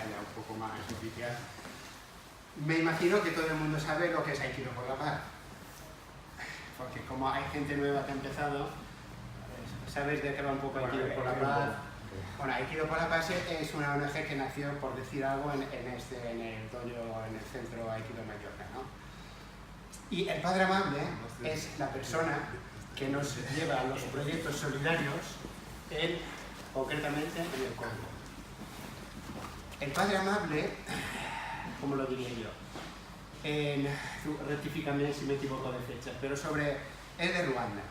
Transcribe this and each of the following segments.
ya un poco más oficial. Me imagino que todo el mundo sabe lo que es Aikido por la Paz, porque como hay gente nueva que ha empezado, ¿sabéis de qué va un poco Aikido por la Paz? Bueno, Aikido por la Paz es una ONG que nació, por decir algo, en el dojo, en el centro Aikido Mallorca, ¿no? Y el Padre Amable es la persona que nos lleva a los proyectos solidarios, concretamente en el Congo. El Padre Amable, ¿cómo lo diría yo? Rectifícame si me equivoco de fecha, pero es de Ruanda.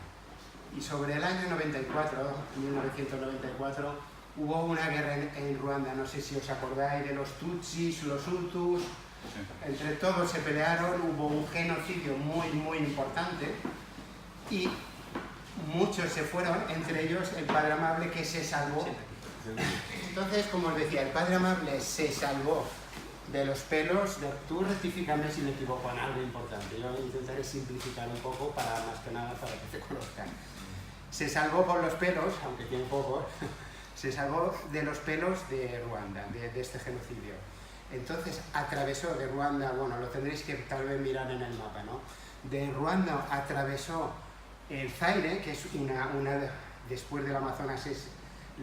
Y sobre el año 1994, hubo una guerra en Ruanda, no sé si os acordáis de los Tutsis, los Hutus, entre todos se pelearon, hubo un genocidio muy importante y muchos se fueron, entre ellos el Padre Amable, que se salvó. Entonces, como os decía, el Padre Amable se salvó de los pelos. Tú rectifícame si me equivoco en algo importante, yo intentaré simplificar un poco más que nada para que te conozcan. Se salvó por los pelos, aunque tiene pocos, se salvó de los pelos de Ruanda, de este genocidio. Entonces atravesó de Ruanda, bueno, lo tendréis que tal vez mirar en el mapa, ¿no? De Ruanda atravesó el Zaire, que es después del Amazonas es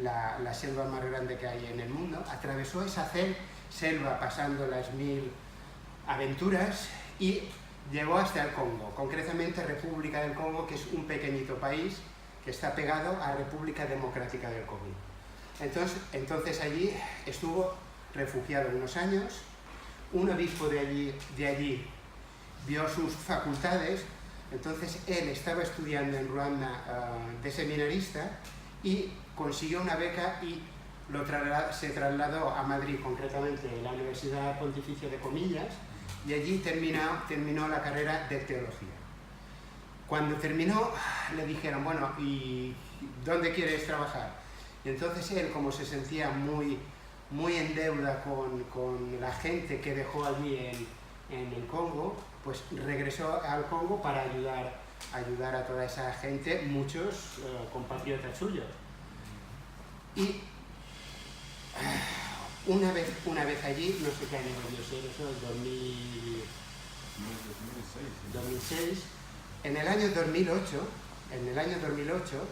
la selva más grande que hay en el mundo, atravesó esa selva pasando las 1000 aventuras y llegó hasta el Congo, concretamente República del Congo, que es un pequeñito país que está pegado a República Democrática del Congo. Entonces allí estuvo refugiado unos años, un obispo de allí vio sus facultades, entonces él estaba estudiando en Ruanda de seminarista y consiguió una beca y se trasladó a Madrid, concretamente en la Universidad Pontificia de Comillas, y allí terminó la carrera de teología. Cuando terminó, le dijeron, bueno, ¿y dónde quieres trabajar? Y entonces él, como se sentía muy en deuda con la gente que dejó allí en el Congo, pues regresó al Congo para ayudar a toda esa gente, muchos compatriotas suyos. Y una vez allí, no sé qué año debió ser, eso es 2006. En el año 2008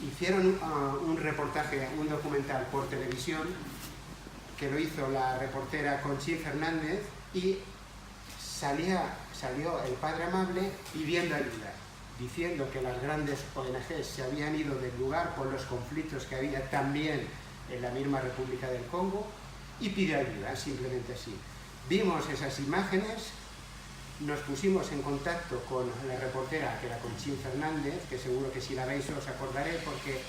hicieron un reportaje, un documental por televisión, que lo hizo la reportera Conchín Fernández, y salió el Padre Amable pidiendo ayuda, diciendo que las grandes ONGs se habían ido del lugar por los conflictos que había también en la misma República del Congo, y pidió ayuda, simplemente así. Vimos esas imágenes, nos pusimos en contacto con la reportera, que era Conchín Fernández, que seguro que si la veis os acordaré, porque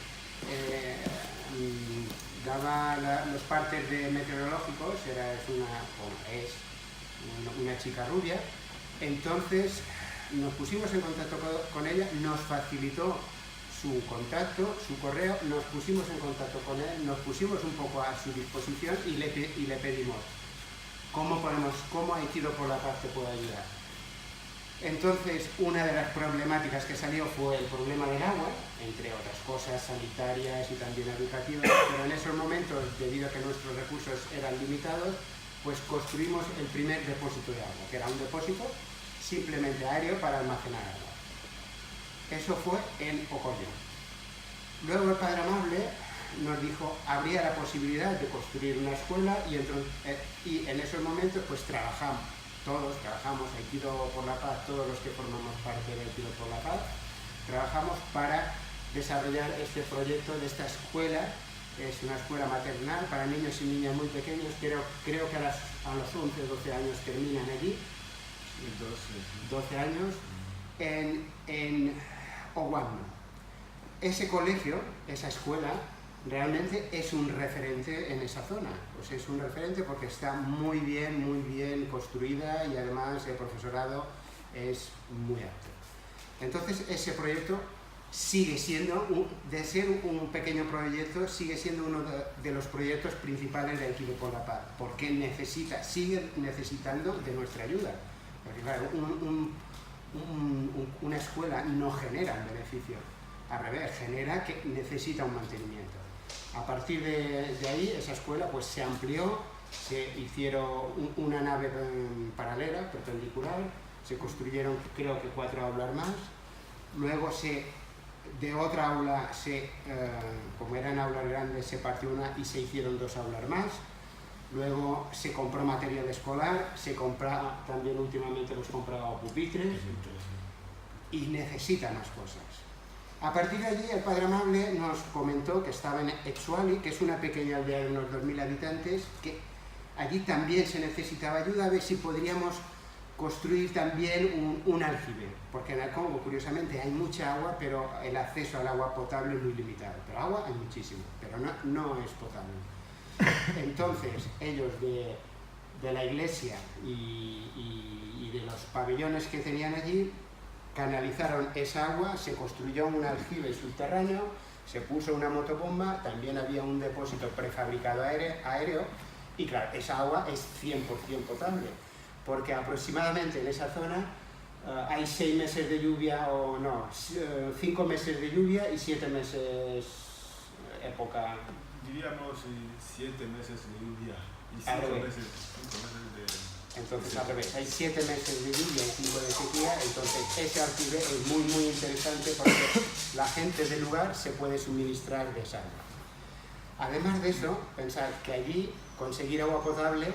daba los partes de meteorológicos, es una chica rubia. Entonces nos pusimos en contacto con ella, nos facilitó su contacto, su correo, nos pusimos en contacto con él, nos pusimos un poco a su disposición y le pedimos cómo Aikido por la Paz te puede ayudar. Entonces, una de las problemáticas que salió fue el problema del agua, entre otras cosas sanitarias y también educativas, pero en esos momentos, debido a que nuestros recursos eran limitados, pues construimos el primer depósito de agua, que era un depósito simplemente aéreo para almacenar agua. Eso fue en Ocoyo. Luego el Padre Amable nos dijo, habría la posibilidad de construir una escuela y en esos momentos pues trabajamos Aikido por la Paz, todos los que formamos parte de Aikido por la Paz, trabajamos para desarrollar este proyecto de esta escuela. Es una escuela maternal para niños y niñas muy pequeños, creo que a los 11 o 12 años terminan allí, 12 años, en Oguando. Ese colegio, esa escuela, realmente es un referente en esa zona. Pues es un referente porque está muy bien construida y además el profesorado es muy alto. Entonces ese proyecto sigue siendo, de ser un pequeño proyecto, sigue siendo uno de los proyectos principales de Aikido por la Paz, porque sigue necesitando de nuestra ayuda. Porque claro, una escuela no genera un beneficio, al revés, genera que necesita un mantenimiento. A partir de ahí, esa escuela pues se amplió se hicieron una nave paralela, perpendicular, se construyeron creo que 4 aulas más, luego de otra aula, como eran aulas grandes, se partió una y se hicieron 2 aulas más. Luego se compró material escolar, se compraba, también últimamente hemos comprado pupitres y necesita más cosas. A partir de allí el padre Amable nos comentó que estaba en Etxuali, que es una pequeña aldea de unos 2000 habitantes, que allí también se necesitaba ayuda, a ver si podríamos construir también un aljibe, porque en el Congo, curiosamente, hay mucha agua, pero el acceso al agua potable es muy limitado. Pero agua hay muchísimo, pero no es potable. Entonces, ellos de la iglesia y de los pabellones que tenían allí, canalizaron esa agua, se construyó un aljibe subterráneo, se puso una motobomba, también había un depósito prefabricado aéreo, y claro, esa agua es 100% potable, porque aproximadamente en esa zona hay 6 meses de lluvia, 5 meses de lluvia y 7 meses época. Diríamos 7 meses de lluvia y 5 meses de... Entonces al revés, hay 7 meses de lluvia y 5 de sequía, entonces ese aljibe es muy interesante porque la gente del lugar se puede suministrar de esa agua. Además de eso, pensar que allí conseguir agua potable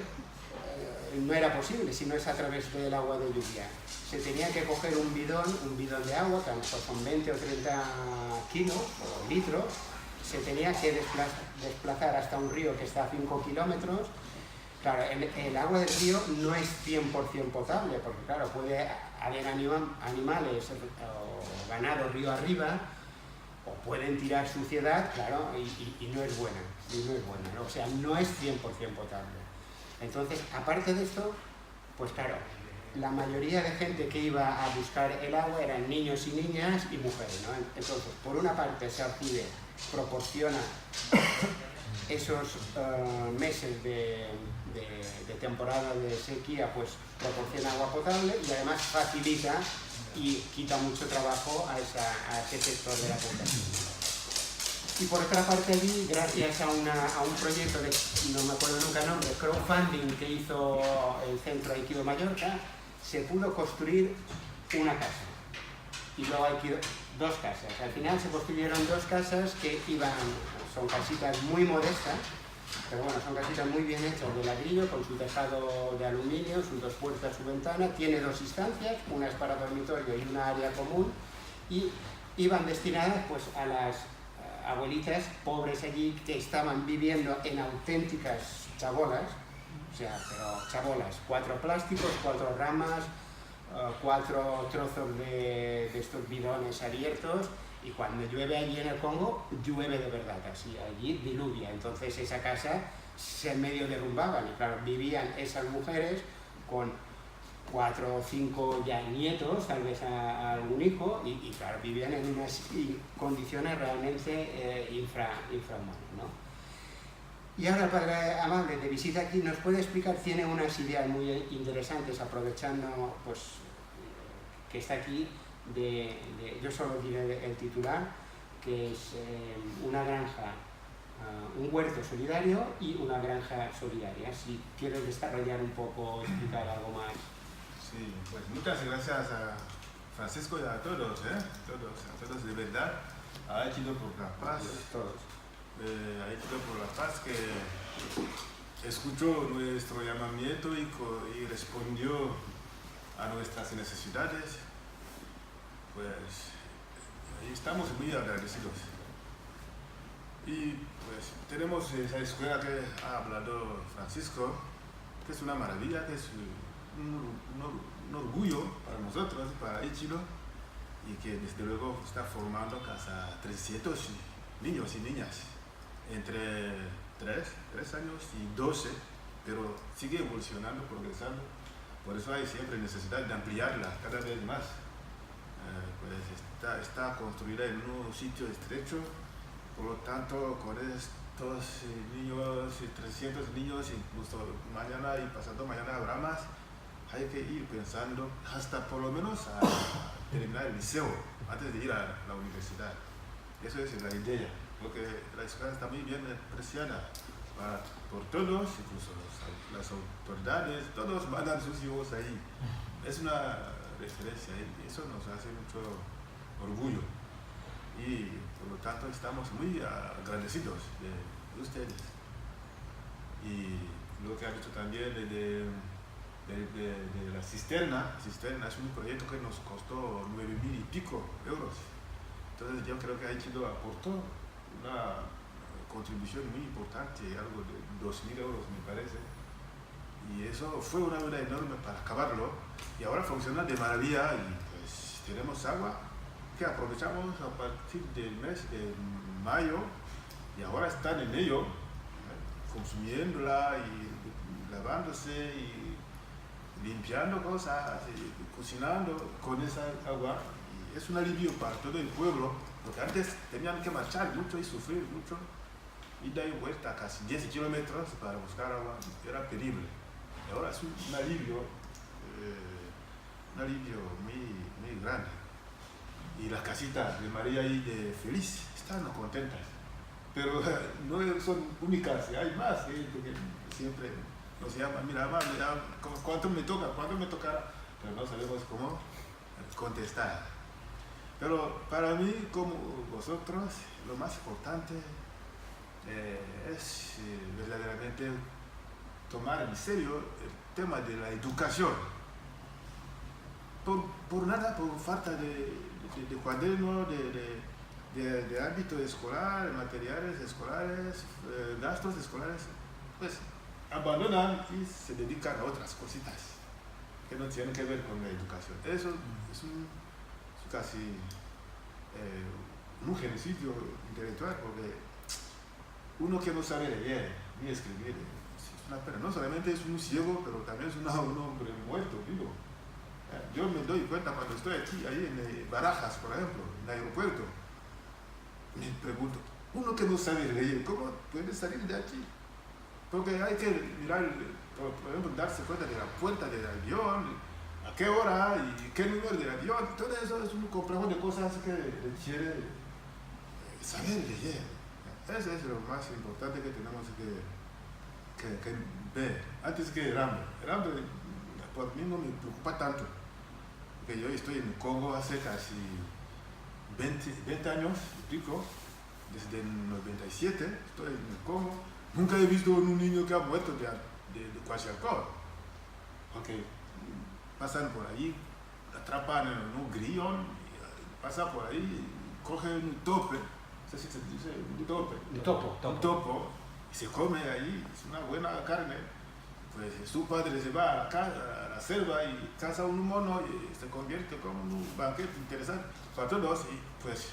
no era posible si no es a través del agua de lluvia. Se tenía que coger un bidón de agua, que a lo mejor son 20 o 30 kilos o litros, se tenía que desplazar hasta un río que está a 5 kilómetros. Claro, el agua del río no es 100% potable, porque claro, puede haber animales o ganado río arriba, o pueden tirar suciedad, claro, y no es buena, ¿no? O sea, no es 100% potable. Entonces, aparte de esto, pues claro, la mayoría de gente que iba a buscar el agua eran niños y niñas y mujeres, ¿no? Entonces, por una parte, ese aljibe proporciona esos meses de temporada de sequía, pues proporciona agua potable y además facilita y quita mucho trabajo a ese sector de la población. Y por otra parte allí, gracias a un proyecto de, no me acuerdo nunca el nombre, crowdfunding que hizo el Centro Aikido Mallorca, se pudo construir una casa. Y luego Aikido, 2 casas. Al final se construyeron 2 casas que son casitas muy modestas, pero bueno, son casitas muy bien hechas de ladrillo, con su tejado de aluminio, sus 2 puertas, su ventana, tiene 2 instancias, una es para dormitorio y una área común, y iban destinadas pues a las abuelitas pobres allí que estaban viviendo en auténticas chabolas, o sea, pero chabolas, 4 plásticos, 4 ramas, 4 trozos de estos bidones abiertos, y cuando llueve allí en el Congo, llueve de verdad, así, allí diluvia. Entonces esa casa se medio derrumbaban, y claro, vivían esas mujeres con 4 o 5 ya nietos, tal vez a algún hijo, y claro, vivían en unas condiciones realmente infrahumanas, ¿no? Y ahora el padre Amable, de visita aquí, nos puede explicar, tiene unas ideas muy interesantes, aprovechando pues, que está aquí, yo solo diré el titular, que es una granja, un huerto solidario y una granja solidaria. Si quieres desarrollar un poco, explicar algo más. Sí, pues muchas gracias a Francisco y a todos, a todos de verdad, a Aikido por la Paz, a Aikido por la Paz, que escuchó nuestro llamamiento y respondió a nuestras necesidades. Pues estamos muy agradecidos. Y pues tenemos esa escuela que ha hablado Francisco, que es una maravilla, que es un orgullo para nosotros, para Aikido, y que desde luego está formando casi 300 niños y niñas entre 3 años y 12, pero sigue evolucionando, progresando. Por eso hay siempre necesidad de ampliarla cada vez más. Pues está construida en un sitio estrecho, por lo tanto con estos niños, 300 niños, incluso mañana y pasado mañana habrá más, hay que ir pensando hasta por lo menos a terminar el liceo, antes de ir a la universidad. Eso es la idea, porque la escuela está muy bien apreciada por todos, incluso las autoridades, todos mandan sus hijos ahí. Es una referencia y eso nos hace mucho orgullo. Y por lo tanto estamos muy agradecidos de ustedes. Y lo que ha dicho también de la cisterna es un proyecto que nos costó 9.000 y pico euros. Entonces yo creo que Aikido aportó una contribución muy importante, algo de 2.000 euros me parece. Y eso fue una ayuda enorme para acabarlo. Y ahora funciona de maravilla y pues tenemos agua que aprovechamos a partir del mes de mayo y ahora están en ello, consumiéndola y lavándose y limpiando cosas y cocinando con esa agua. Y es un alivio para todo el pueblo, porque antes tenían que marchar mucho y sufrir mucho y dar vuelta casi 10 kilómetros para buscar agua, era terrible. Y ahora es un alivio muy grande. Y las casitas de María y de Feliz están contentas. Pero no son únicas, hay más gente que siempre nos llama, mira, mamá, ¿cuánto me toca? ¿Cuánto me tocará? Pero no sabemos cómo contestar. Pero para mí, como vosotros, lo más importante es verdaderamente tomar en serio el tema de la educación. Por nada, por falta de cuaderno, de ámbito escolar, materiales escolares, gastos escolares, pues abandonan y se dedican a otras cositas que no tienen que ver con la educación. Eso es casi un genocidio intelectual, porque uno que no sabe leer ni escribir es una pena. No solamente es un ciego, pero también es un hombre muerto, vivo. Yo me doy cuenta cuando estoy aquí, ahí en Barajas, por ejemplo, en el aeropuerto, me pregunto, uno que no sabe leer, ¿cómo puede salir de aquí? Porque hay que mirar, por ejemplo, darse cuenta de la puerta del avión, a qué hora y qué número del avión. Todo eso es un complejo de cosas que requiere saber leer. Eso es lo más importante que tenemos que ver. Antes que el hambre. El hambre por mí no me preocupa tanto. Porque yo estoy en el Congo hace casi 20 años y pico. Desde el 97 estoy en el Congo. Nunca he visto un niño que ha muerto de kwashiorkor. Porque pasan por ahí, atrapan un grillón, pasan por ahí, cogen un tope, no sé si se dice un tope. Un topo, y se come ahí, es una buena carne. Pues su padre se va a la selva y caza un mono y se convierte como un banquete interesante para todos y pues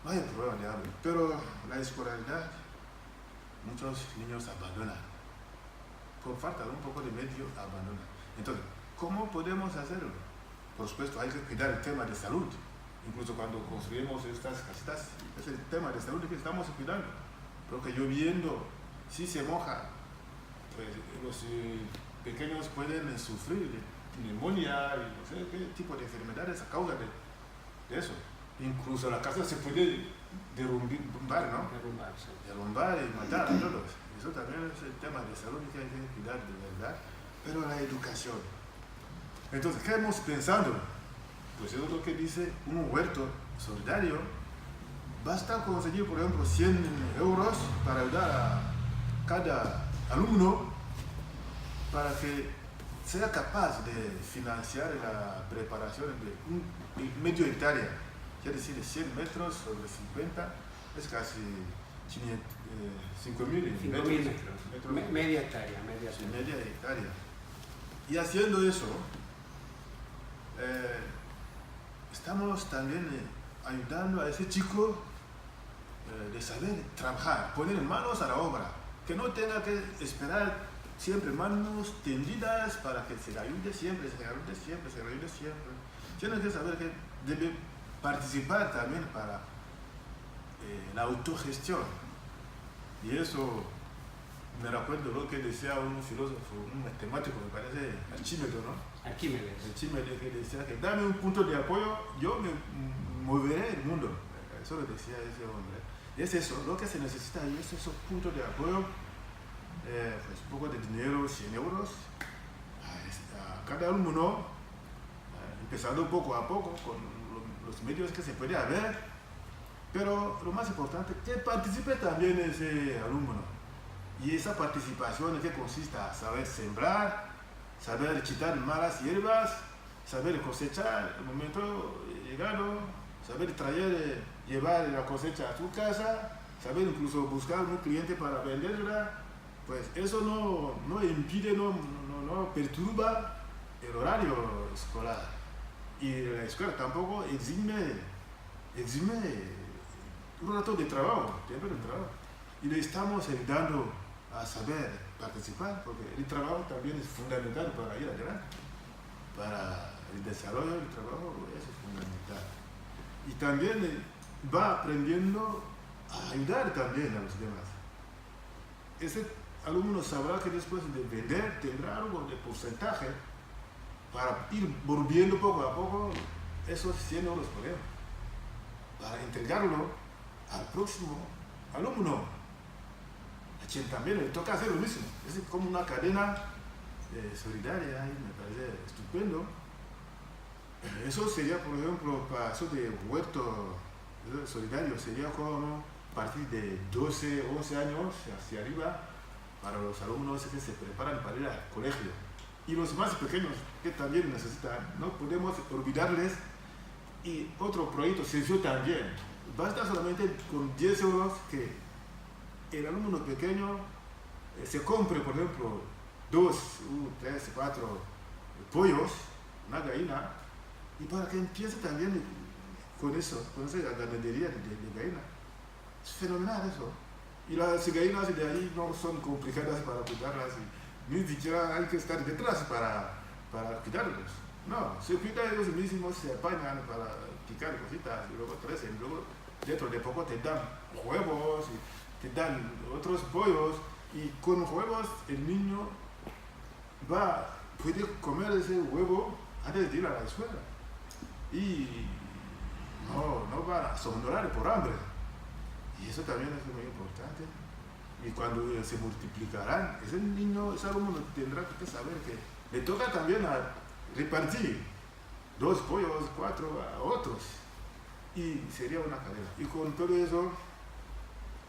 no hay problema de hambre. Pero la escolaridad, muchos niños abandonan. Por falta de un poco de medio, abandonan. Entonces, ¿cómo podemos hacerlo? Por supuesto, hay que cuidar el tema de salud. Incluso cuando construimos estas casitas, es el tema de salud que estamos cuidando. Porque lloviendo, si se moja, pues los pequeños pueden sufrir de neumonía y no sé qué tipo de enfermedades a causa de eso. Incluso la casa se puede derrumbar, ¿no? Derrumbar y matar a todos. Eso también es el tema de salud que hay que cuidar de verdad. Pero la educación. Entonces, ¿qué hemos pensado? Pues eso es lo que dice un huerto solidario. Basta conseguir, por ejemplo, 100 euros para ayudar a cada alumno para que sea capaz de financiar la preparación de medio hectárea. Quiere decir, 100 metros sobre 50 es casi 5.000 metros. Media hectárea. Media hectárea. Y haciendo eso, estamos también ayudando a ese chico de saber trabajar, poner manos a la obra, que no tenga que esperar siempre manos tendidas para que se le ayude siempre. Tiene que saber que debe participar también para la autogestión. Y eso me recuerdo lo que decía un filósofo, un matemático, me parece, Arquímedes, ¿no? Arquímedes, que decía que dame un punto de apoyo, yo me moveré el mundo. Eso lo decía ese hombre. Es eso, lo que se necesita ahí es esos puntos de apoyo pues un poco de dinero, 100 euros, a cada alumno, empezando poco a poco con los medios que se puede haber, pero lo más importante, que participe también ese alumno. Y esa participación en qué consiste: saber sembrar, saber quitar malas hierbas, saber cosechar el momento llegado, saber traer, llevar la cosecha a tu casa, saber incluso buscar un cliente para venderla. Pues eso no impide, no perturba el horario escolar. Y la escuela tampoco exime un rato de trabajo, tiempo de trabajo. Y le estamos ayudando a saber participar, porque el trabajo también es fundamental para ir adelante. Para el desarrollo del trabajo, eso es fundamental. Y también va aprendiendo a ayudar también a los demás. Ese alumno sabrá que después de vender tendrá algo de porcentaje para ir volviendo poco a poco esos 100 euros por ejemplo, para entregarlo al próximo alumno, a quien también le toca hacer lo mismo. Es como una cadena solidaria, y me parece estupendo. Eso sería, por ejemplo, para eso de huerto solidario, sería como a partir de 12, 11 años hacia arriba, para los alumnos que se preparan para ir al colegio. Y los más pequeños, que también necesitan, no podemos olvidarles. Y otro proyecto sencillo también, basta solamente con 10 euros que el alumno pequeño se compre, por ejemplo, 2, 3, 4 pollos, una gallina, y para que empiece también con eso, con esa ganadería de gallina. Es fenomenal eso. Y las gallinas de ahí no son complicadas para cuidarlas, y ni siquiera hay que estar detrás para cuidarlos. No, se cuidan ellos mismos, se apañan para picar cositas y luego crecen. Luego dentro de poco te dan huevos y te dan otros pollos, y con huevos el niño puede comer ese huevo antes de ir a la escuela. Y no va a somnolar por hambre. Y eso también es muy importante. Y cuando se multiplicarán, ese niño, ese alumno tendrá que saber que le toca también a repartir 2 pollos, 4 a otros. Y sería una cadena. Y con todo eso,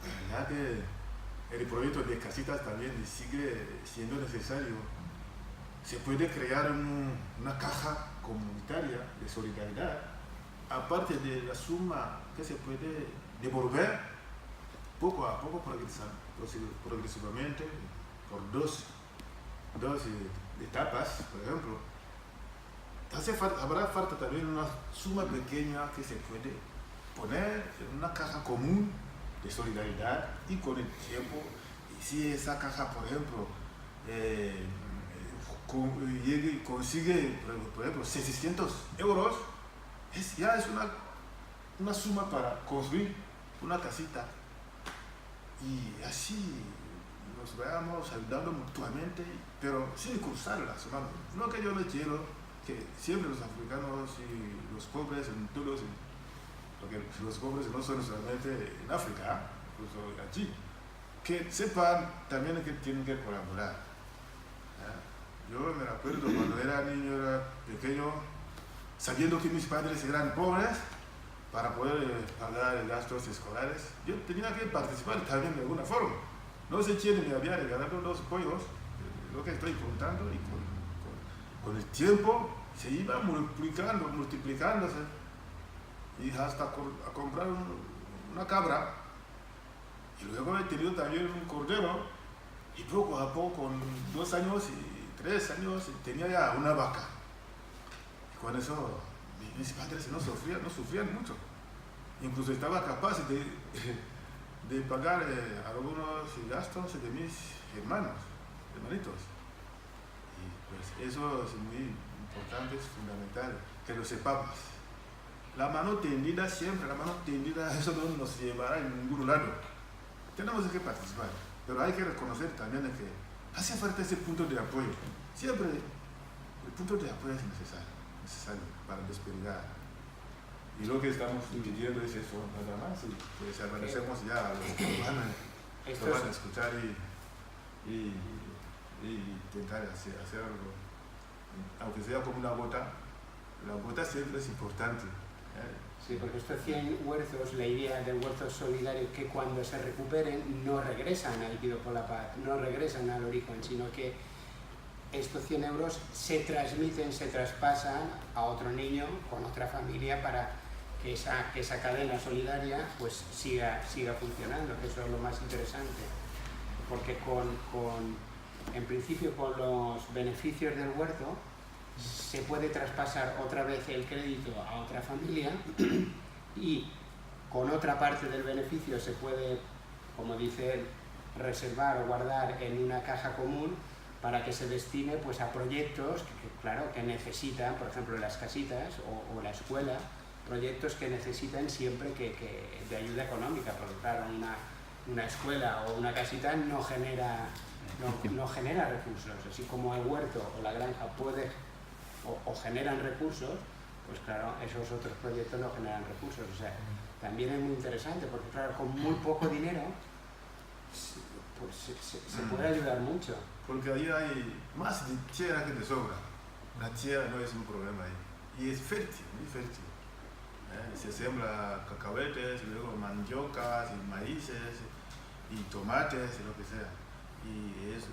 la verdad que el proyecto de casitas también sigue siendo necesario. Se puede crear una caja comunitaria de solidaridad, aparte de la suma que se puede devolver poco a poco, progresivamente, por dos etapas, por ejemplo. Habrá falta también una suma pequeña que se puede poner en una caja común de solidaridad, y con el tiempo, y si esa caja, por ejemplo, consigue, por ejemplo, 600 euros, ya es una suma para construir una casita. Y así nos vayamos ayudando mutuamente, pero sin cruzar las manos. No, que yo no quiero que siempre los africanos y los pobres en todos, porque los pobres no son solamente en África, incluso allí, que sepan también que tienen que colaborar. Yo me acuerdo cuando era niño, era pequeño, sabiendo que mis padres eran pobres, para poder pagar gastos escolares, yo tenía que participar también de alguna forma. No sé quién me había regalado 2 pollos, lo que estoy contando, y con el tiempo se iba multiplicándose, y hasta a comprar una cabra. Y luego he tenido también un cordero, y poco a poco, con 2 años y 3 años, tenía ya una vaca. Y con eso mis padres no sufrían mucho. Incluso estaba capaz de pagar algunos gastos de mis hermanitos. Y pues eso es muy importante, es fundamental, que lo sepamos. La mano tendida siempre, eso no nos llevará a ningún lado. Tenemos que participar, pero hay que reconocer también que hace falta ese punto de apoyo. Siempre el punto de apoyo es necesario para despegar. Y lo que estamos pidiendo es eso, nada más. Y pues agradecemos ya a los que van a escuchar, y y intentar hacer algo, aunque sea como una gota. La gota siempre es importante. Sí, porque estos 100 huerzos, la idea del huerto solidario es que cuando se recuperen no regresan al Líquido por la Paz, no regresan al origen, sino que estos 100 euros se transmiten, se traspasan a otro niño con otra familia para que esa cadena solidaria pues siga funcionando, que eso es lo más interesante. Porque en principio con los beneficios del huerto se puede traspasar otra vez el crédito a otra familia y con otra parte del beneficio se puede, como dice él, reservar o guardar en una caja común para que se destine pues, a proyectos que necesitan, por ejemplo las casitas o la escuela, proyectos que necesitan siempre de ayuda económica, porque claro, una escuela o una casita no genera recursos, así como el huerto o la granja puede o generan recursos, pues claro, esos otros proyectos no generan recursos. O sea, también es muy interesante porque claro, con muy poco dinero pues se puede ayudar mucho. Porque ahí hay más de tierra que de sobra. La tierra no es un problema ahí. Y es fértil, muy fértil. Se siembra cacahuetes, luego mandiocas y maíces y tomates y lo que sea. Y es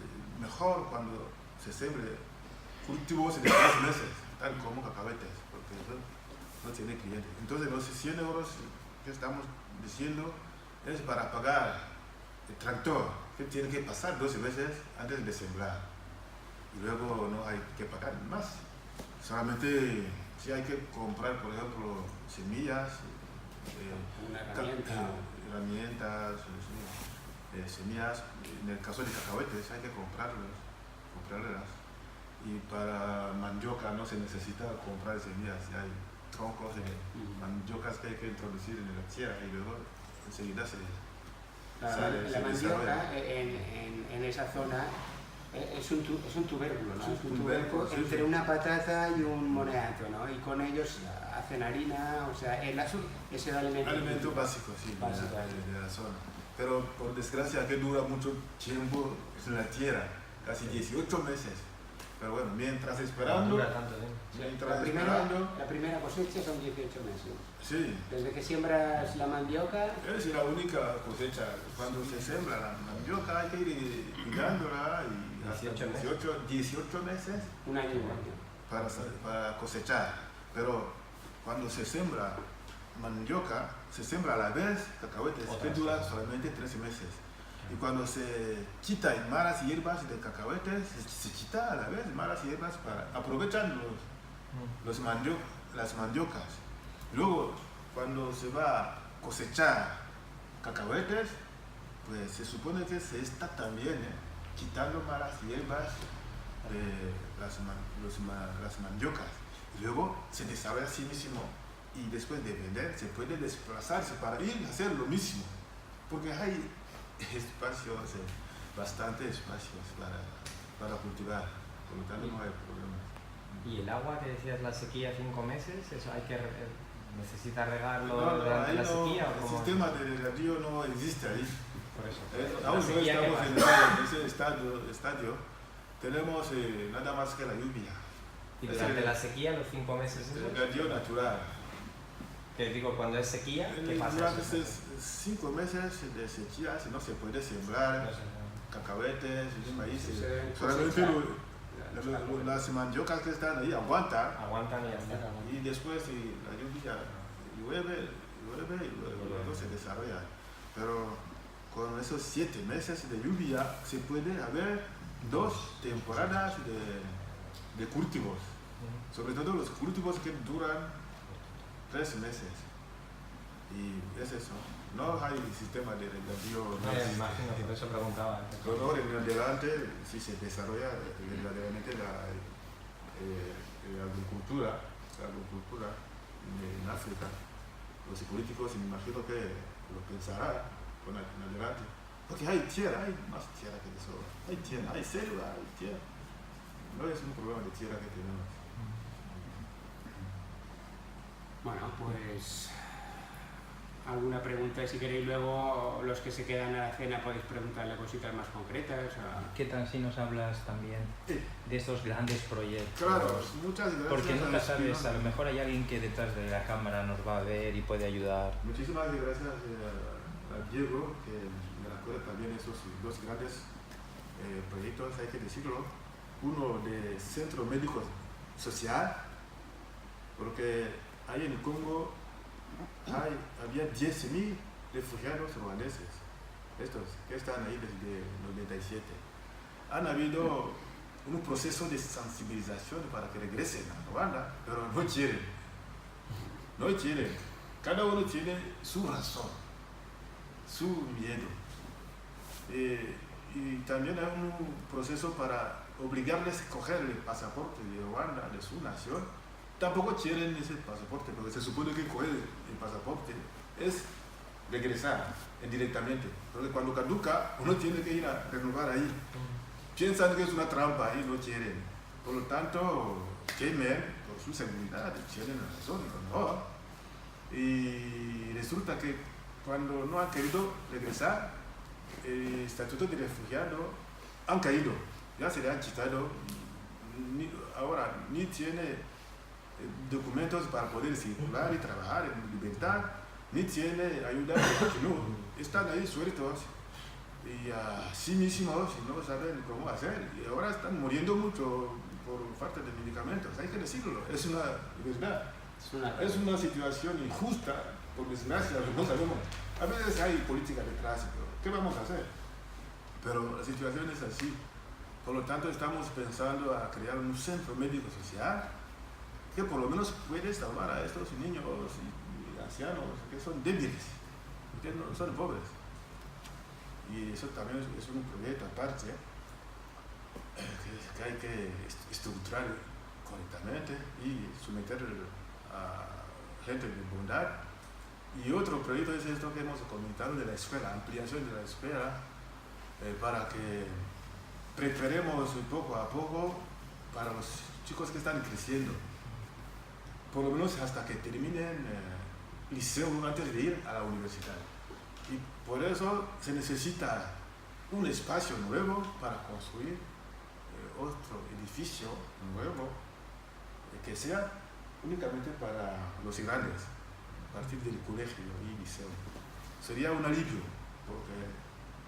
mejor cuando se siembre cultivos de 3 meses, tal como cacahuetes, porque eso no tiene clientes. Entonces los 100 euros que estamos diciendo es para pagar el tractor, que tiene que pasar 12 veces antes de sembrar. Y luego no hay que pagar más. Solamente si hay que comprar, por ejemplo, semillas, herramientas, semillas. En el caso de cacahuetes hay que comprarlas. Y para mandioca no se necesita comprar semillas, ya hay troncos de mandiocas que hay que introducir en la tierra y luego enseguida se sale. La mandioca en esa zona es un tubérculo, ¿no? Es un tubérculo entre una patata y un moneato, ¿no? Y con ellos hacen harina, o sea, es el alimento básico, sí, de la zona. Pero por desgracia que dura mucho tiempo en la tierra, casi 18 meses. Pero bueno, mientras esperando, la primera cosecha son 18 meses. Sí. Desde que siembras la mandioca. Es la única cosecha. Cuando se siembra la mandioca hay que ir cuidándola y hasta 18 meses. Un año y medio. Para cosechar. Pero cuando se siembra mandioca, se siembra a la vez cacahuetes, que dura solamente 13 meses. Y cuando se quitan malas hierbas de cacahuetes, se quita a la vez malas hierbas para aprovechar las mandiocas. Luego, cuando se va a cosechar cacahuetes, pues se supone que se está también quitando malas hierbas de las mandiocas. Y luego se desarrolla a sí mismo y después de vender se puede desplazarse para ir a hacer lo mismo. Porque hay espacios, bastante espacios para cultivar, por lo tanto no hay problema. ¿Y el agua que decías, la sequía 5 meses, eso necesita regarlo durante la sequía? El sistema de regadío no existe ahí. Por eso. Aún no estamos en ese estadio, tenemos nada más que la lluvia. ¿Y durante la sequía, los 5 meses? El regadío natural. Que digo, cuando es sequía, ¿qué pasa? Durante 5 meses de sequía, si no se puede sembrar cacahuetes, maíces. Solamente las mandiocas que están ahí aguantan y ya está. Y después la lluvia llueve y luego se desarrolla. Pero con esos 7 meses de lluvia se puede haber 2 temporadas de cultivos. Sobre todo los cultivos que duran 3 meses. Y es eso. No hay sistema de regadío. No, me imagino, por eso preguntaba. Pero en adelante, si se desarrolla verdaderamente la agricultura en África, los políticos me imagino que lo pensarán en adelante. Porque hay tierra, hay más tierra que de sobra. Hay tierra, hay selva, hay tierra. No es un problema de tierra que tenemos. Bueno, pues alguna pregunta, y si queréis luego los que se quedan a la cena podéis preguntarle cositas más concretas. ¿Qué tal si nos hablas también de estos grandes proyectos? Claro, muchas gracias. Porque nunca sabes, a lo mejor hay alguien que detrás de la cámara nos va a ver y puede ayudar. Muchísimas gracias a Diego, que me recuerda también esos dos grandes proyectos, hay que decirlo. Uno de Centro Médico Social, porque ahí en el Congo había 10.000 refugiados ruandeses, estos que están ahí desde el 97. Han habido un proceso de sensibilización para que regresen a Ruanda, pero no quieren. No quieren. Cada uno tiene su razón, su miedo. Y también hay un proceso para obligarles a coger el pasaporte de Ruanda, de su nación. Tampoco quieren ese pasaporte, porque se supone que coger el pasaporte es regresar indirectamente. Porque cuando caduca, uno tiene que ir a renovar ahí. Piensan que es una trampa y no quieren. Por lo tanto, temen por su seguridad, tienen razón, no. Y resulta que cuando no han querido regresar, el estatuto de refugiado han caído. Ya se le han quitado. Ahora ni tiene documentos para poder circular y trabajar en libertad, ni tiene ayuda, no, están ahí sueltos y así mismos no saben cómo hacer, y ahora están muriendo mucho por falta de medicamentos, hay que decirlo, es una verdad, es una situación injusta, por desgracia, no sabemos, a veces hay política detrás, pero ¿qué vamos a hacer? Pero la situación es así, por lo tanto estamos pensando a crear un centro médico social que por lo menos puede salvar a estos niños y ancianos que son débiles, que no son pobres. Y eso también es un proyecto aparte que hay que estructurar correctamente y someter a gente de bondad. Y otro proyecto es esto que hemos comentado de la escuela, ampliación de la escuela, para que preparemos poco a poco para los chicos que están creciendo, por lo menos hasta que terminen liceo antes de ir a la universidad. Y por eso se necesita un espacio nuevo para construir otro edificio nuevo que sea únicamente para los grandes, a partir del colegio y liceo. Sería un alivio, porque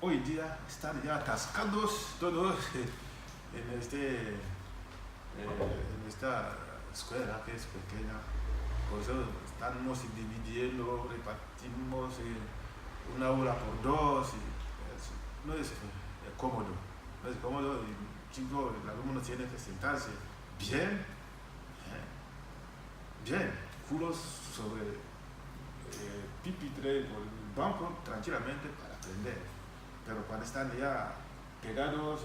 hoy día están ya atascados todos en esta escuela que es pequeña, por eso estamos dividiendo, repartimos una aula por dos, y no es cómodo, no es cómodo, y el alumno tiene que sentarse bien, culos sobre pupitre o el banco tranquilamente para aprender, pero cuando están ya pegados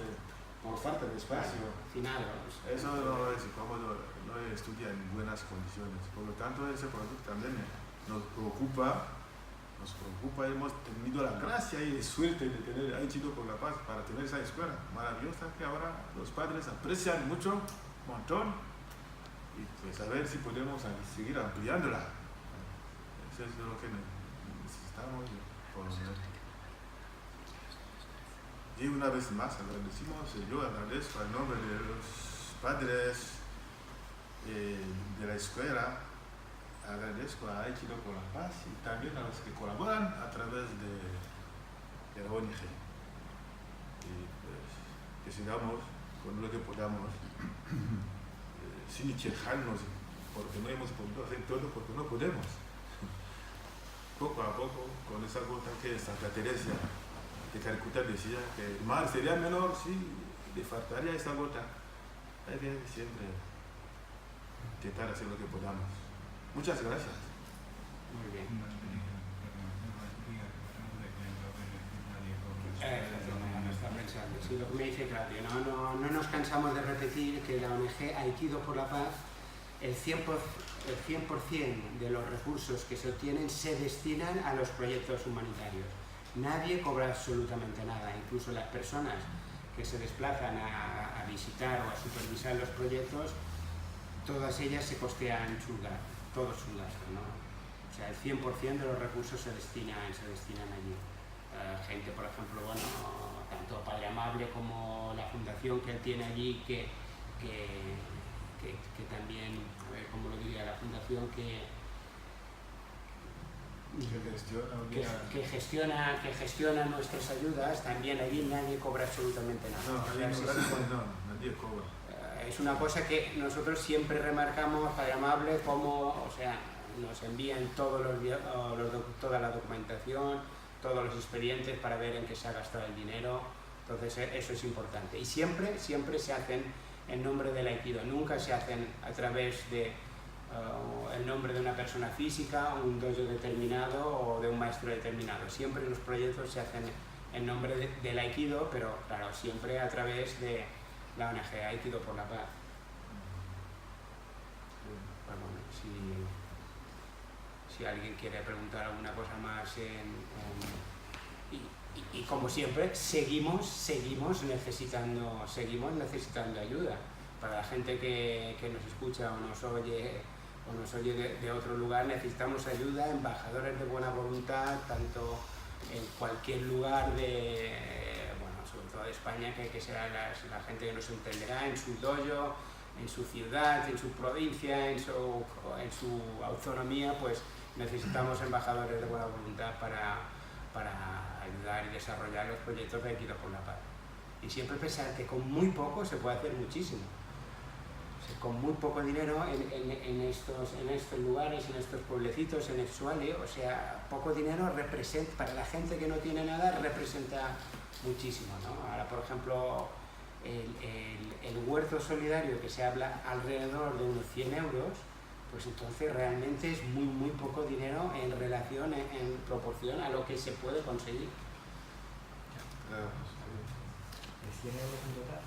por falta de espacio, eso no es cómodo, no estudia en buenas condiciones. Por lo tanto, ese proyecto también nos preocupa, hemos tenido la gracia y suerte de tener a Chido por la Paz para tener esa escuela maravillosa que ahora los padres aprecian mucho, un montón, y pues a ver si podemos seguir ampliándola. Eso es lo que necesitamos por lo menos. Y una vez más agradecemos, yo agradezco al nombre de los padres de la escuela, agradezco a Aikido por la Paz y también a los que colaboran a través de la ONG. Y pues, que sigamos con lo que podamos, sin quejarnos, porque no hemos podido hacer todo, porque no podemos. Poco a poco, con esa gota que Santa Teresa de Calcuta decía que el mar sería menor si le faltaría esa gota. Hay que siempre intentar hacer lo que podamos. Muchas gracias. Muy bien. Sí, lo que me dice Claudio, no nos cansamos de repetir que la ONG Aikido por la Paz, el 100% de los recursos que se obtienen se destinan a los proyectos humanitarios. Nadie cobra absolutamente nada, incluso las personas que se desplazan a visitar o a supervisar los proyectos, todas ellas se costean todo su gasto, ¿no? O sea, el 100% de los recursos se destinan allí. Gente, por ejemplo, bueno, tanto Padre Amable como la fundación que él tiene allí, que también, a ver cómo lo diría, la fundación que gestiona nuestras ayudas, también allí nadie cobra absolutamente nada. No, nadie cobra. Es una cosa que nosotros siempre remarcamos, Padre Amable, como, o sea, nos envían toda la documentación, todos los expedientes para ver en qué se ha gastado el dinero. Entonces eso es importante. Y siempre se hacen en nombre del Aikido, nunca se hacen a través de el nombre de una persona física, un dojo determinado o de un maestro determinado. Siempre los proyectos se hacen en nombre del Aikido, pero claro, siempre a través de la ONG Aikido por la Paz. Bueno, si alguien quiere preguntar alguna cosa más y como siempre seguimos necesitando ayuda. Para la gente que nos escucha o nos oye de otro lugar, necesitamos ayuda, embajadores de buena voluntad, tanto en cualquier lugar sobre todo de España, que sea la gente que nos entenderá, en su dojo, en su ciudad, en su provincia, en su autonomía, pues necesitamos embajadores de buena voluntad para ayudar y desarrollar los proyectos de Aikido por la Paz. Y siempre pensar que con muy poco se puede hacer muchísimo. O sea, con muy poco dinero en estos lugares, en estos pueblecitos, en Etxuali, o sea, poco dinero representa, para la gente que no tiene nada, representa muchísimo, ¿no? Ahora, por ejemplo, el huerto solidario, que se habla alrededor de unos 100 euros, pues entonces realmente es muy poco dinero en relación, en proporción a lo que se puede conseguir. ¿Es 100 euros en total?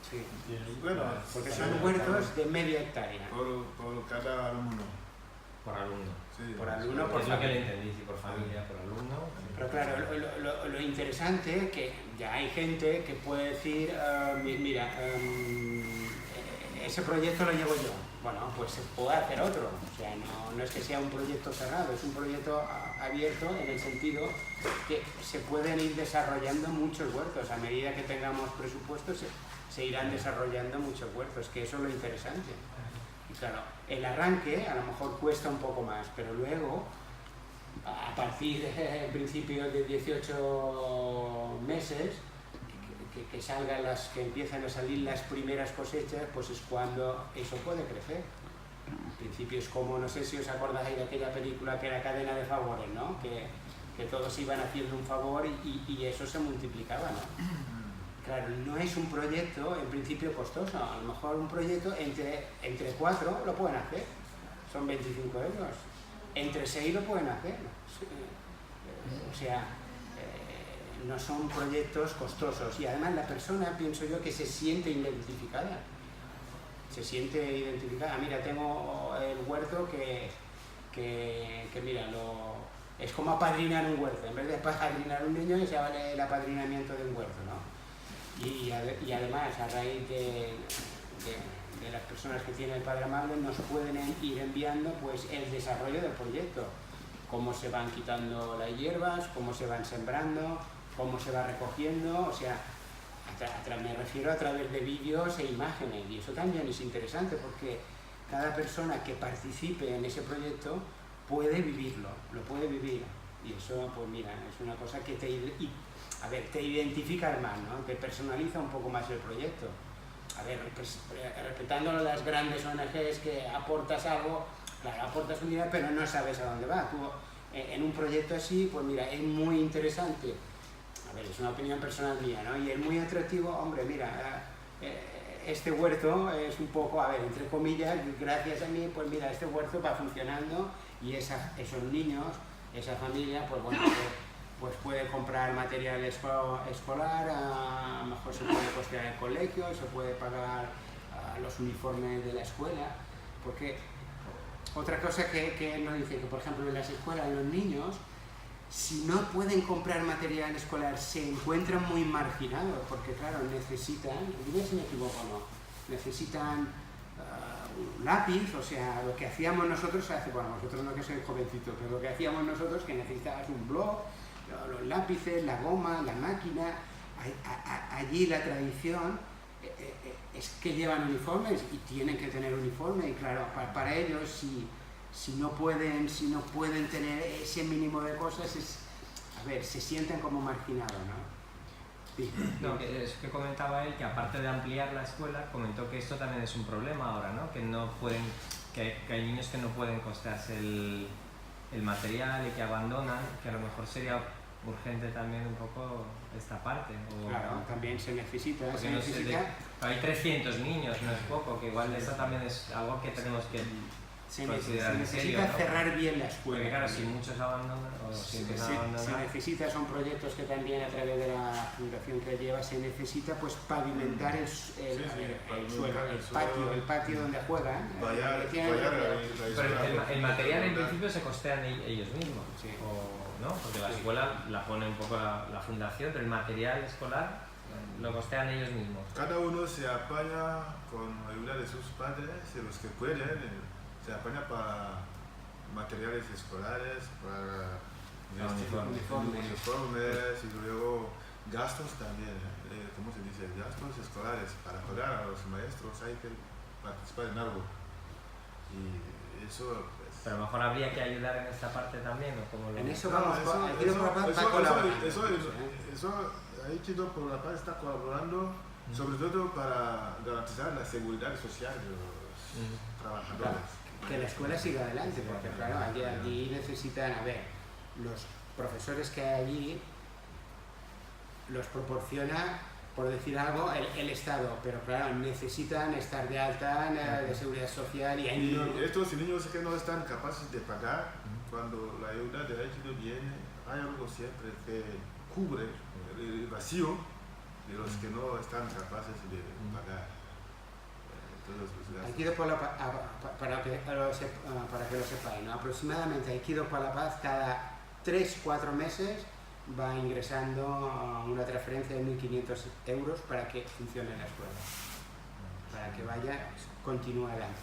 Sí. Bueno, porque son huertos de media hectárea. Por cada alumno. Por alumno. Sí, por alumno, por lo que le entendí, si por familia, por alumno. Pero claro, lo interesante es que ya hay gente que puede decir, mira, ese proyecto lo llevo yo. Bueno, pues se puede hacer otro. O sea, no es que sea un proyecto cerrado, es un proyecto abierto en el sentido que se pueden ir desarrollando muchos huertos. A medida que tengamos presupuestos, se irán desarrollando muchos huertos, que eso es lo interesante. Y claro, el arranque a lo mejor cuesta un poco más, pero luego, a partir del principio de 18 meses, que empiezan a salir las primeras cosechas, pues es cuando eso puede crecer. Al principio es como, no sé si os acordáis de aquella película que era Cadena de Favores, ¿no? Que todos iban haciendo un favor y eso se multiplicaba, ¿no? Claro, no es un proyecto en principio costoso, a lo mejor un proyecto entre 4 lo pueden hacer, son 25 euros, entre 6 lo pueden hacer, o sea, no son proyectos costosos y además la persona, pienso yo, que se siente identificada. Mira, tengo el huerto que mira, es como apadrinar un huerto, en vez de apadrinar un niño ya vale el apadrinamiento de un huerto, ¿no? Y además, a raíz de las personas que tienen el Padre Amable, nos pueden ir enviando pues el desarrollo del proyecto, cómo se van quitando las hierbas, cómo se van sembrando, cómo se va recogiendo, o sea, me refiero a través de vídeos e imágenes, y eso también es interesante porque cada persona que participe en ese proyecto puede vivirlo, lo puede vivir, y eso, pues mira, es una cosa que te identifica más, ¿no? Te personaliza un poco más el proyecto. A ver, respetando las grandes ONGs que aportas algo, claro, aportas un dinero, pero no sabes a dónde va. Tú, en un proyecto así, pues mira, es muy interesante. A ver, es una opinión personal mía, ¿no? Y es muy atractivo, hombre, mira, este huerto es un poco, a ver, entre comillas, gracias a mí, pues mira, este huerto va funcionando y esos niños, esa familia, pues bueno, pues puede comprar material escolar, a lo mejor se puede costear el colegio, se puede pagar los uniformes de la escuela, porque otra cosa que él nos dice, que por ejemplo en las escuelas los niños, si no pueden comprar material escolar, se encuentran muy marginados, porque claro, necesitan, dime si me equivoco o no, necesitan un lápiz, o sea, lo que hacíamos nosotros bueno, vosotros no que sois jovencitos, pero lo que hacíamos nosotros que necesitabas un blog, los lápices, la goma, la máquina. Allí la tradición es que llevan uniformes y tienen que tener uniforme, y claro, para ellos si no pueden tener ese mínimo de cosas, se sienten como marginados, ¿no? Sí. No, es que comentaba él que aparte de ampliar la escuela, comentó que esto también es un problema ahora, ¿no? Que hay niños que no pueden costearse el material y que abandonan, que a lo mejor sería urgente también un poco esta parte. Claro, también se necesita. Hay 300 niños, no es poco, que igual eso también es algo que tenemos que considerar en serio, necesita ¿no? cerrar bien la escuela. Porque claro, si muchos abandonan o si empiezan a abandonar... Se necesita, son proyectos que también a través de la fundación que lleva, se necesita pues pavimentar el suelo, el patio donde juegan. Pero el material en principio se costean ellos mismos, sí. ¿no? Porque la escuela la pone un poco la fundación, pero el material escolar lo costean ellos mismos. Cada uno se apaña con ayuda de sus padres, de los que pueden, se apaña para materiales escolares, para uniformes y luego gastos también, ¿cómo se dice? Gastos escolares, para pagar a los maestros hay que participar en algo. Y eso... Pues, pero a lo mejor habría que ayudar en esta parte también, ¿o cómo lo... En eso Aikido por la Paz está colaborando sobre todo para garantizar la seguridad social de los trabajadores. Que la escuela siga adelante, porque claro, allí necesitan, los profesores que hay allí los proporciona, por decir algo, el Estado, pero claro, necesitan estar de alta de seguridad social y estos niños que no están capaces de pagar, cuando la ayuda de Aikido viene, hay algo siempre que cubre el vacío de los que no están capaces de pagar. Aikido por la Paz, para que lo sepáis, ¿no? Aproximadamente Aikido por la Paz cada 3-4 meses va ingresando una transferencia de 1.500 euros para que funcione la escuela, para que continúe adelante.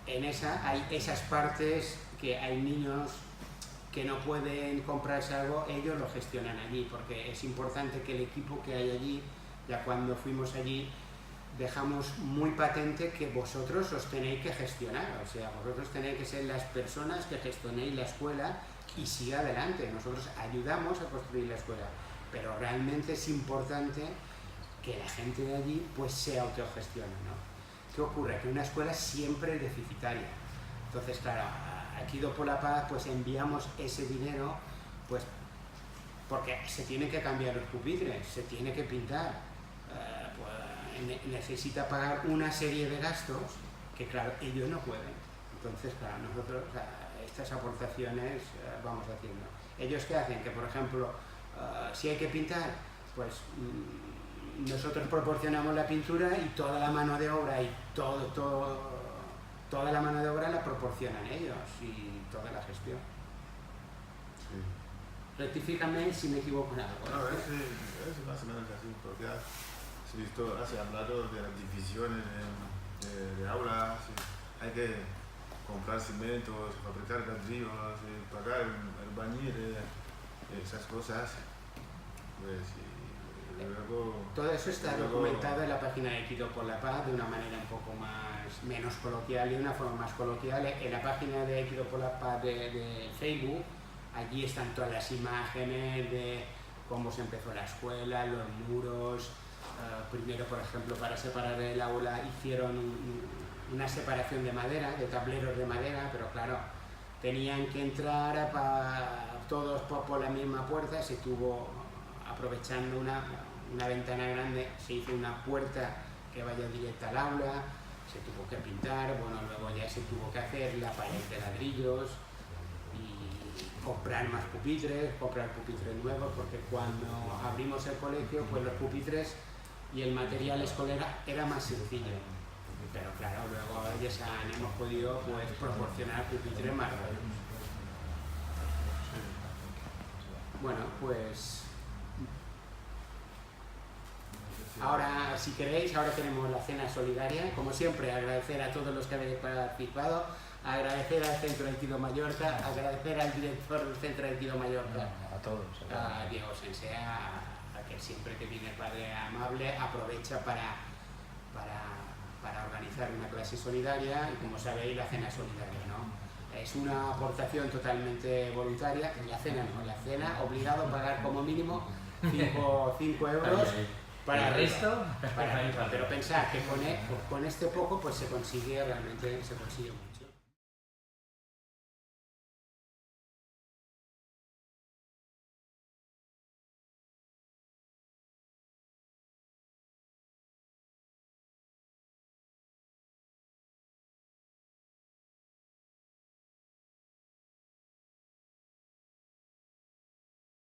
En hay esas partes que hay niños que no pueden comprarse algo, ellos lo gestionan allí, porque es importante que el equipo que hay allí, ya cuando fuimos allí, dejamos muy patente que vosotros os tenéis que gestionar, o sea, vosotros tenéis que ser las personas que gestionéis la escuela y siga adelante. Nosotros ayudamos a construir la escuela, pero realmente es importante que la gente de allí pues se autogestione, ¿no? ¿Qué ocurre? Que una escuela siempre es deficitaria. Entonces, claro, Aikido por la Paz pues enviamos ese dinero pues porque se tienen que cambiar los pupitres, se tiene que pintar, necesita pagar una serie de gastos que claro, ellos no pueden. Entonces, claro, nosotros estas aportaciones vamos haciendo. ¿Ellos qué hacen? Que por ejemplo, si hay que pintar, pues nosotros proporcionamos la pintura y toda la mano de obra y toda la mano de obra la proporcionan ellos y toda la gestión. Sí. Rectifícame si me equivoco en algo. No, es más o menos así, porque has hablado de las divisiones de aulas, hay que comprar cimentos, fabricar ladrillos, pagar el bañil, esas cosas. Pues, y luego, todo eso está documentado en la página de Aikido por la Paz de una manera un poco menos coloquial y de una forma más coloquial. En la página de Aikido por la Paz de Facebook, allí están todas las imágenes de cómo se empezó la escuela, los muros. Primero, por ejemplo, para separar el aula hicieron una separación de madera, de tableros de madera, pero claro, tenían que entrar todos por la misma puerta. Se tuvo, aprovechando una ventana grande, se hizo una puerta que vaya directa al aula, se tuvo que pintar, bueno, luego ya se tuvo que hacer la pared de ladrillos y comprar más pupitres, comprar pupitres nuevos, porque cuando abrimos el colegio, pues los pupitres y el material escolar era más sencillo, pero claro, luego ellos hemos podido pues proporcionar pupitres más raros. Bueno, pues Ahora, si queréis, ahora tenemos la cena solidaria. Como siempre, agradecer a todos los que habéis participado, agradecer al Centro Haití Mallorca, agradecer al director del Centro Haití Mallorca, A todos. a Diego Sensea, a que siempre que viene el Padre Amable aprovecha para organizar una clase solidaria y, como sabéis, la cena solidaria, ¿no? Es una aportación totalmente voluntaria. La cena no, la cena obligado a pagar como mínimo 5 euros para el resto, pero pensad que con este poco pues se consigue realmente mucho.